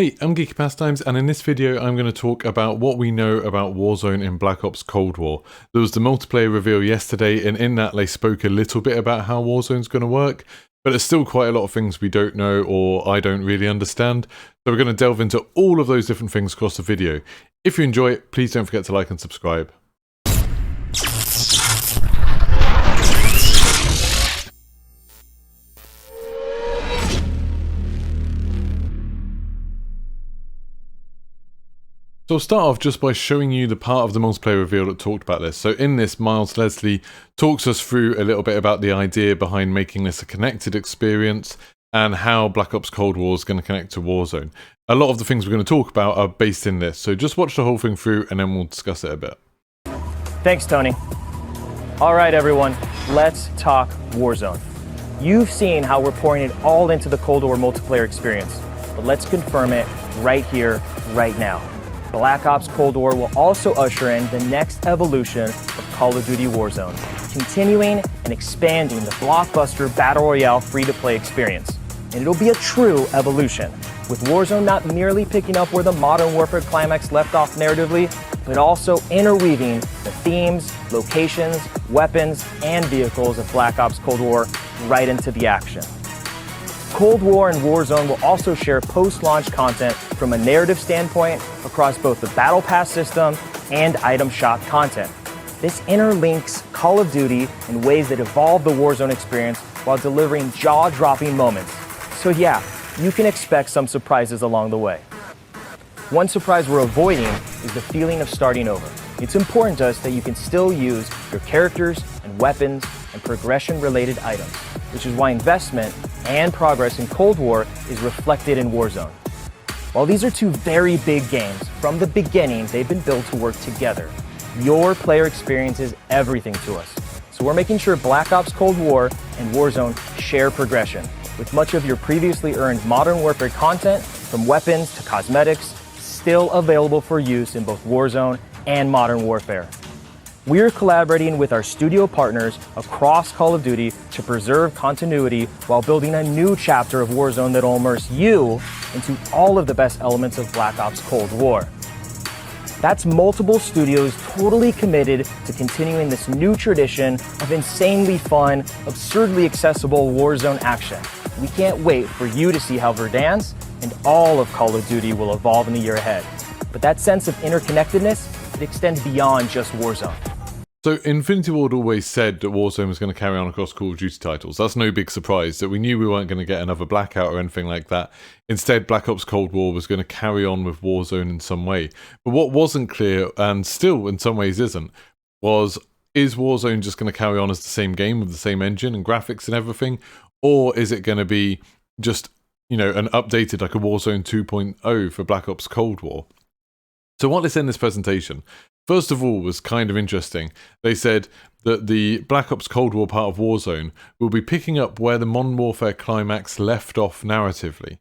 Hey, I'm Geeky Pastimes, and in this video I'm going to talk about what we know about Warzone in Black Ops Cold War. There was the multiplayer reveal yesterday, and in that they spoke a little bit about how Warzone's going to work, but there's still quite a lot of things we don't know or I don't really understand, so we're going to delve into all of those different things across the video. If you enjoy it, please don't forget to like and subscribe. So I'll start off just by showing you the part of the multiplayer reveal that talked about this. So in this, Miles Leslie talks us through a little bit about the idea behind making this a connected experience and how Black Ops Cold War is going to connect to Warzone. A lot of the things we're going to talk about are based in this, so just watch the whole thing through and then we'll discuss it a bit. Thanks, Tony. All right, everyone, let's talk Warzone. You've seen how we're pouring it all into the Cold War multiplayer experience, but let's confirm it right here, right now. Black Ops Cold War will also usher in the next evolution of Call of Duty Warzone, continuing and expanding the blockbuster Battle Royale free-to-play experience. And it'll be a true evolution, with Warzone not merely picking up where the Modern Warfare climax left off narratively, but also interweaving the themes, locations, weapons, and vehicles of Black Ops Cold War right into the action. Cold War and Warzone will also share post-launch content from a narrative standpoint across both the Battle Pass system and item shop content. This interlinks Call of Duty in ways that evolve the Warzone experience while delivering jaw-dropping moments. So yeah, you can expect some surprises along the way. One surprise we're avoiding is the feeling of starting over. It's important to us that you can still use your characters and weapons and progression-related items, which is why investment and progress in Cold War is reflected in Warzone. While these are two very big games, from the beginning they've been built to work together. Your player experience is everything to us. So we're making sure Black Ops Cold War and Warzone share progression, with much of your previously earned Modern Warfare content, from weapons to cosmetics, still available for use in both Warzone and Modern Warfare. We're collaborating with our studio partners across Call of Duty to preserve continuity while building a new chapter of Warzone that'll immerse you into all of the best elements of Black Ops Cold War. That's multiple studios totally committed to continuing this new tradition of insanely fun, absurdly accessible Warzone action. We can't wait for you to see how Verdansk and all of Call of Duty will evolve in the year ahead. But that sense of interconnectedness, it extends beyond just Warzone. So Infinity Ward always said that Warzone was going to carry on across Call of Duty titles. That's no big surprise, that we knew we weren't going to get another Blackout or anything like that. Instead, Black Ops Cold War was going to carry on with Warzone in some way. But what wasn't clear, and still in some ways isn't, was is Warzone just going to carry on as the same game with the same engine and graphics and everything? Or is it going to be just, you know, an updated, like a Warzone 2.0 for Black Ops Cold War? So what they said in this presentation, first of all, was kind of interesting. They said that the Black Ops Cold War part of Warzone will be picking up where the Modern Warfare climax left off narratively.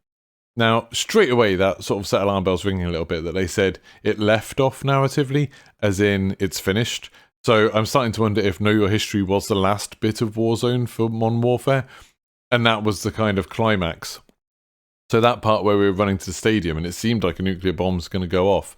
Now, straight away, that sort of set alarm bells ringing a little bit, that they said it left off narratively, as in it's finished. So I'm starting to wonder if Know Your History was the last bit of Warzone for Modern Warfare, and that was the kind of climax. So that part where we were running to the stadium and it seemed like a nuclear bomb's going to go off.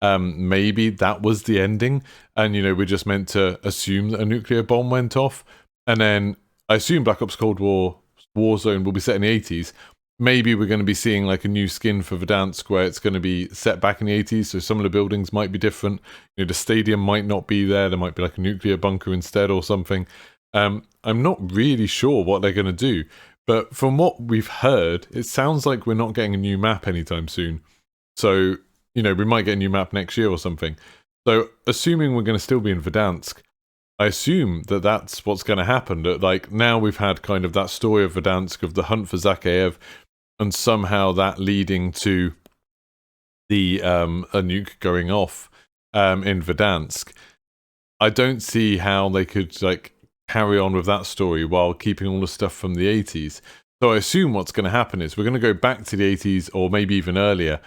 Maybe that was the ending, and you know, we're just meant to assume that a nuclear bomb went off, and then I assume Black Ops Cold War Warzone will be set in the 80s. Maybe we're going to be seeing like a new skin for Verdansk where it's going to be set back in the 80s, so some of the buildings might be different. You know, the stadium might not be there. There might be like a nuclear bunker instead or something. I'm not really sure what they're going to do, but from what we've heard, it sounds like we're not getting a new map anytime soon. So, you know, we might get a new map next year or something. So, assuming we're going to still be in Verdansk, I assume that that's what's going to happen. That, like, now we've had kind of that story of Verdansk, of the hunt for Zakhaev, and somehow that leading to the a nuke going off in Verdansk. I don't see how they could, like, carry on with that story while keeping all the stuff from the 80s. So I assume what's going to happen is we're going to go back to the 80s, or maybe even earlier.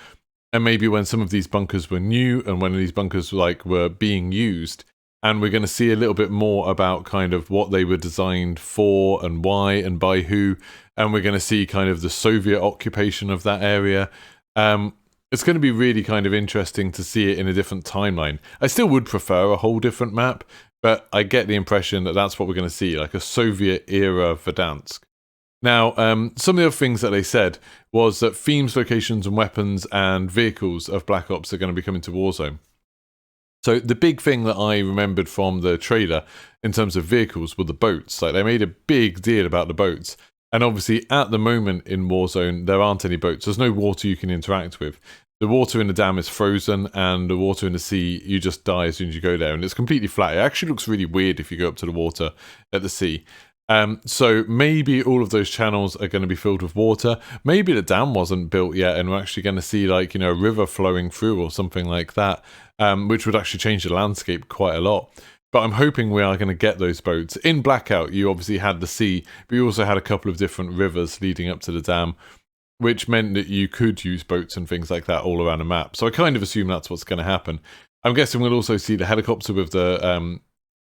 And maybe when some of these bunkers were new and when these bunkers like were being used, and we're going to see a little bit more about kind of what they were designed for and why and by who, and we're going to see kind of the Soviet occupation of that area, It's going to be really kind of interesting to see it in a different timeline. I still would prefer a whole different map, but I get the impression that that's what we're going to see, like a Soviet-era Verdansk. Now, some of the other things that they said was that themes, locations, and weapons and vehicles of Black Ops are going to be coming to Warzone. So the big thing that I remembered from the trailer in terms of vehicles were the boats. Like, they made a big deal about the boats. And obviously, at the moment in Warzone, there aren't any boats. There's no water you can interact with. The water in the dam is frozen, and the water in the sea, you just die as soon as you go there. And it's completely flat. It actually looks really weird if you go up to the water at the sea. So maybe all of those channels are going to be filled with water. Maybe the dam wasn't built yet, and we're actually going to see, like, you know, a river flowing through or something like that, which would actually change the landscape quite a lot. But I'm hoping we are going to get those boats. In Blackout, you obviously had the sea, but you also had a couple of different rivers leading up to the dam, which meant that you could use boats and things like that all around the map. So I kind of assume that's what's going to happen. I'm guessing we'll also see the helicopter with the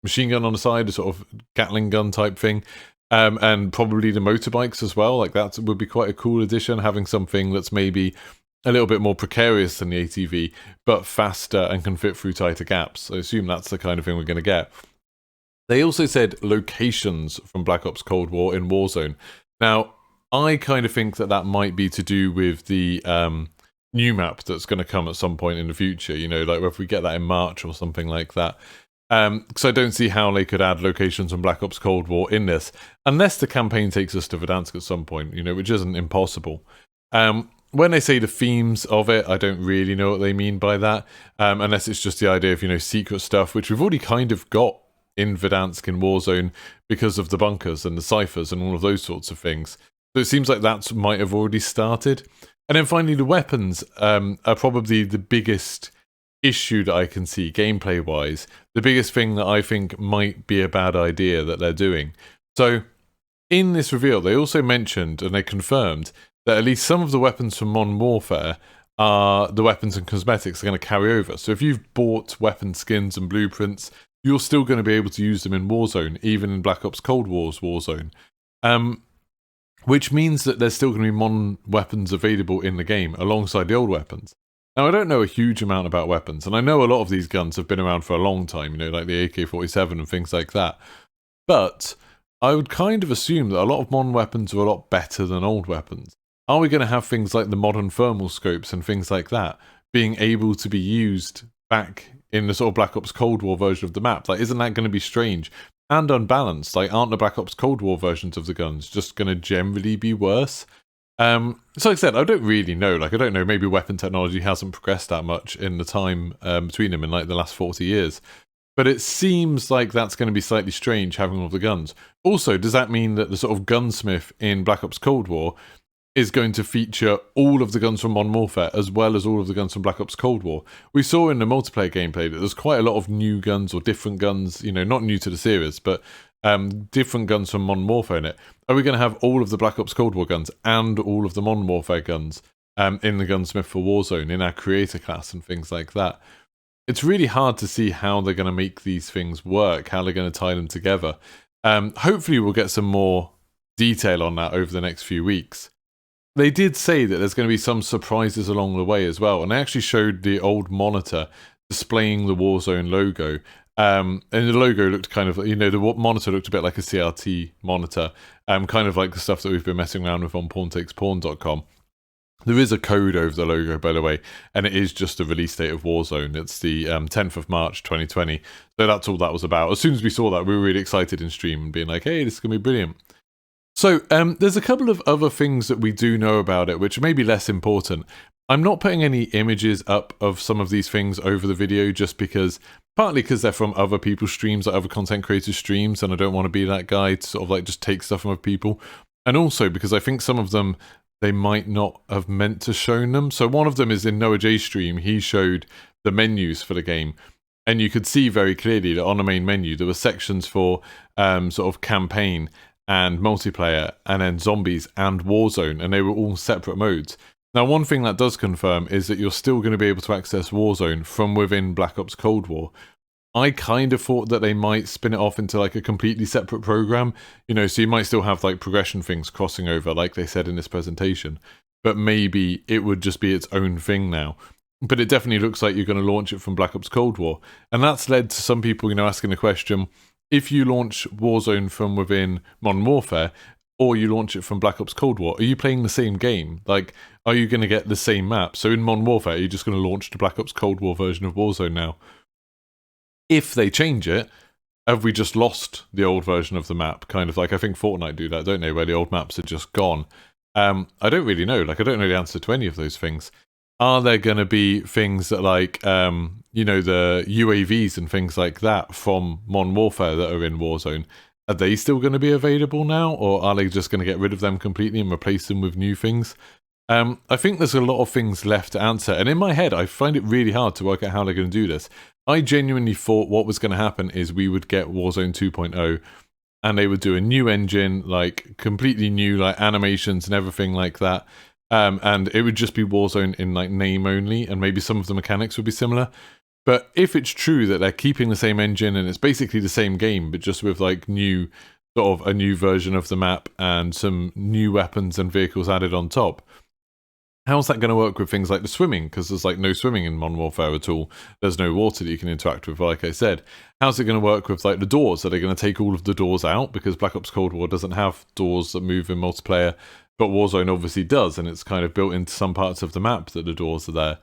machine gun on the side, a sort of Gatling gun type thing, and probably the motorbikes as well. Like, that would be quite a cool addition, having something that's maybe a little bit more precarious than the ATV, but faster and can fit through tighter gaps. I assume that's the kind of thing we're going to get. They also said locations from Black Ops Cold War in Warzone. Now, I kind of think that that might be to do with the new map that's going to come at some point in the future, you know, like if we get that in March or something like that. Because I don't see how they could add locations from Black Ops Cold War in this, unless the campaign takes us to Verdansk at some point, you know, which isn't impossible. When they say the themes of it, I don't really know what they mean by that, unless it's just the idea of, you know, secret stuff, which we've already kind of got in Verdansk in Warzone because of the bunkers and the ciphers and all of those sorts of things. So it seems like that might have already started. And then finally, the weapons are probably the biggest issue that I can see gameplay-wise. The biggest thing that I think might be a bad idea that they're doing. So in this reveal, they also mentioned and they confirmed that at least some of the weapons from Modern Warfare are the weapons and cosmetics are going to carry over. So if you've bought weapon skins and blueprints, you're still going to be able to use them in Warzone, even in Black Ops Cold War's Warzone. Which means that there's still going to be modern weapons available in the game alongside the old weapons. Now, I don't know a huge amount about weapons, and I know a lot of these guns have been around for a long time, you know, like the AK-47 and things like that. But I would kind of assume that a lot of modern weapons are a lot better than old weapons. Are we going to have things like the modern thermal scopes and things like that being able to be used back in the sort of Black Ops Cold War version of the map? Like, isn't that going to be strange and unbalanced? Like, aren't the Black Ops Cold War versions of the guns just going to generally be worse? So like I said, I don't really know. Like, I don't know, maybe weapon technology hasn't progressed that much in the time between them in like the last 40 years. But it seems like that's going to be slightly strange having all the guns. Also, does that mean that the sort of gunsmith in Black Ops Cold War is going to feature all of the guns from Modern Warfare as well as all of the guns from Black Ops Cold War? We saw in the multiplayer gameplay that there's quite a lot of new guns or different guns, you know, not new to the series, but different guns from Modern Warfare in it. Are we going to have all of the Black Ops Cold War guns and all of the Modern Warfare guns in the Gunsmith for Warzone, in our creator class and things like that? It's really hard to see how they're going to make these things work, how they're going to tie them together. Hopefully we'll get some more detail on that over the next few weeks. They did say that there's going to be some surprises along the way as well, and they actually showed the old monitor displaying the Warzone logo. And the logo looked kind of, you know, the monitor looked a bit like a CRT monitor, kind of like the stuff that we've been messing around with on PawnTakesPawn.com. There is a code over the logo, by the way, and it is just the release date of Warzone. It's the 10th of March 2020. So that's all that was about. As soon as we saw that, we were really excited in stream and being like, hey, this is going to be brilliant. So there's a couple of other things that we do know about it, which may be less important. I'm not putting any images up of some of these things over the video just because, partly because they're from other people's streams, like other content creators' streams, and I don't want to be that guy to sort of like just take stuff from other people. And also because I think some of them, they might not have meant to shown them. So one of them is in Noah J's stream. He showed the menus for the game, and you could see very clearly that on the main menu there were sections for sort of campaign and multiplayer, and then zombies and Warzone, and they were all separate modes. Now, one thing that does confirm is that you're still going to be able to access Warzone from within Black Ops Cold War. I kind of thought that they might spin it off into like a completely separate program, you know, so you might still have like progression things crossing over, like they said in this presentation. but maybe it would just be its own thing now. But it definitely looks like you're going to launch it from Black Ops Cold War. And that's led to some people, asking the question, if you launch Warzone from within Modern Warfare, or you launch it from Black Ops Cold War, are you playing the same game? Like, are you going to get the same map? So in Modern Warfare, are you just going to launch the Black Ops Cold War version of Warzone now? If they change it, have we just lost the old version of the map? Kind of like, I think Fortnite do that, don't they? Where the old maps are just gone. I don't really know. Like, I don't know the answer to any of those things. Are there going to be things that like, the UAVs and things like that from Modern Warfare that are in Warzone? Are they still going to be available now? Or are they just going to get rid of them completely and replace them with new things? I think there's a lot of things left to answer. And in my head, I find it really hard to work out how they're going to do this. I genuinely thought what was going to happen is we would get Warzone 2.0 and they would do a new engine, like completely new, like animations and everything like that. And it would just be Warzone in like name only, and maybe some of the mechanics would be similar. But if it's true that they're keeping the same engine and it's basically the same game, but just with like new, sort of a new version of the map and some new weapons and vehicles added on top, how's that going to work with things like the swimming? Because there's like no swimming in Modern Warfare at all. There's no water that you can interact with, like I said. How's it going to work with like the doors? Are they going to take all of the doors out? Because Black Ops Cold War doesn't have doors that move in multiplayer. But Warzone obviously does, and it's kind of built into some parts of the map that the doors are there.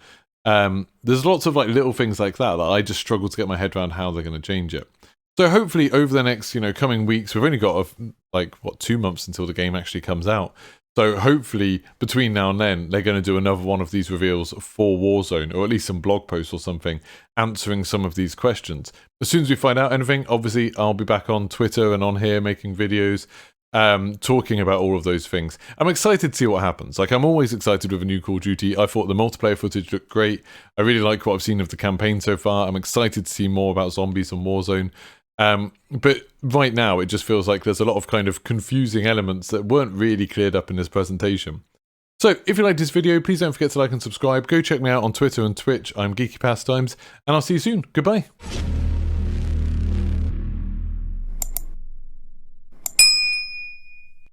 There's lots of like little things like that I just struggle to get my head around how they're going to change it. So hopefully over the next, coming weeks, we've only got 2 months until the game actually comes out. So hopefully between now and then, they're going to do another one of these reveals for Warzone, or at least some blog posts or something, answering some of these questions. As soon as we find out anything, obviously I'll be back on Twitter and on here making videos, talking about all of those things. I'm excited to see what happens. Like, I'm always excited with a new Call of Duty. I thought the multiplayer footage looked great. I really like what I've seen of the campaign so far. I'm excited to see more about zombies on Warzone. But right now, it just feels like there's a lot of kind of confusing elements that weren't really cleared up in this presentation. So, if you liked this video, please don't forget to like and subscribe. Go check me out on Twitter and Twitch. I'm Geeky Pastimes, and I'll see you soon. Goodbye.